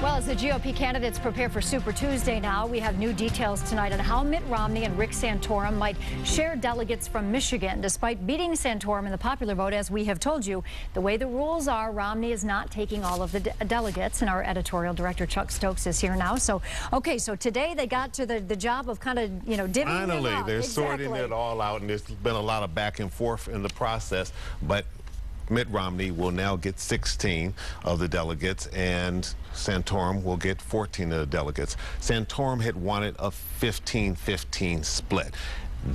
Well, as the GOP candidates prepare for Super Tuesday now, we have new details tonight on how Mitt Romney and Rick Santorum might share delegates from Michigan. Despite beating Santorum in the popular vote, as we have told you, the way the rules are, Romney is not taking all of the delegates, and our editorial director, Chuck Stokes, is here now. So, okay, so today they got to the job of kind of, divvying it up. Finally, they're Exactly. sorting it all out, and there's been a lot of back and forth in the process, but Mitt Romney will now get 16 of the delegates, and Santorum will get 14 of the delegates. Santorum had wanted a 15-15 split.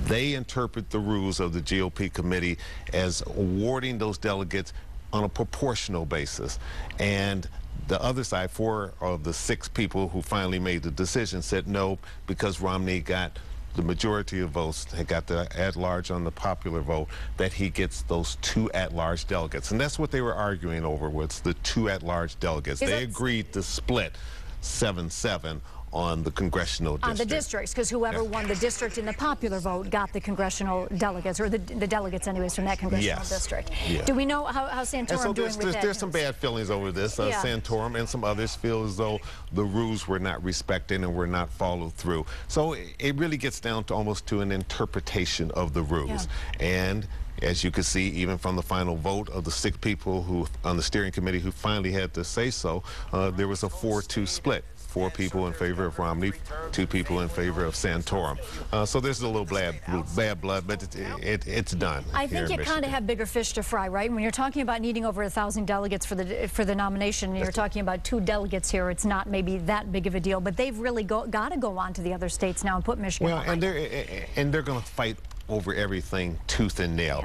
They interpret the rules of the GOP committee as awarding those delegates on a proportional basis. And the other side, 4 of the 6 people who finally made the decision, said no, because Romney got the majority of votes, had got the at-large on the popular vote, that he gets those 2 at-large delegates. And that's what they were arguing over, was the 2 at-large delegates. They agreed to split 7-7 on the congressional district. On the districts, because whoever won the district in the popular vote got the congressional delegates, or the delegates anyways from that congressional district. Yeah. Do we know how Santorum doing with that? There's some bad feelings over this. Santorum and some others feel as though the rules were not respected and were not followed through. So it really gets down to almost to an interpretation of the rules. And as you can see, even from the final vote of the 6 people who on the steering committee who finally had to say so, there was a 4-2 split. 4 people in favor of Romney, 2 people in favor of Santorum. So there's a little bad blood, but it's done. I think you kind of have bigger fish to fry, right? When you're talking about needing over 1,000 delegates for the nomination, and you're talking about 2 delegates here, it's not maybe that big of a deal. But they've really got to go on to the other states now and put Michigan behind. And they're going to fight over everything tooth and nail.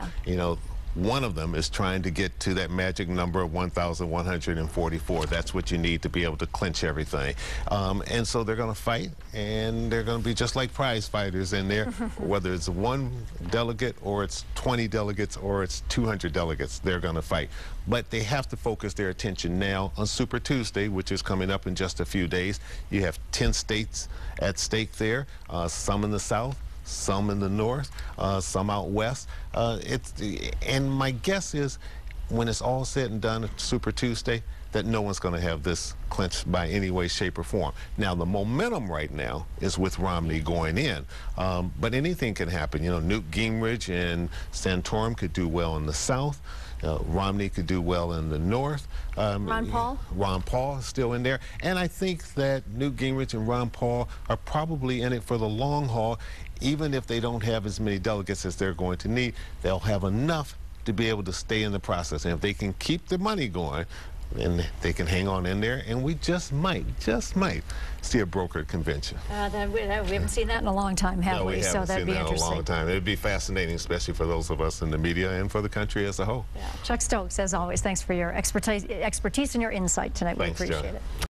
One of them is trying to get to that magic number of 1,144. That's what you need to be able to clinch everything. And so they're going to fight, and they're going to be just like prize fighters in there, whether it's 1 delegate or it's 20 delegates or it's 200 delegates, they're going to fight. But they have to focus their attention now on Super Tuesday, which is coming up in just a few days. You have 10 states at stake there, some in the South, some in the north, some out west. And my guess is, when it's all said and done at Super Tuesday, that no one's going to have this clinched by any way, shape, or form. Now, the momentum right now is with Romney going in, but anything can happen. Newt Gingrich and Santorum could do well in the South. Romney could do well in the north. Ron Paul? Ron Paul is still in there. And I think that Newt Gingrich and Ron Paul are probably in it for the long haul. Even if they don't have as many delegates as they're going to need, they'll have enough to be able to stay in the process. And if they can keep the money going, then they can hang on in there, and we just might see a brokered convention. We haven't seen that in a long time, have we? So that'd be interesting. In a long time. It'd be fascinating, especially for those of us in the media and for the country as a whole. Chuck Stokes, as always, thanks for your expertise and your insight tonight. We appreciate it.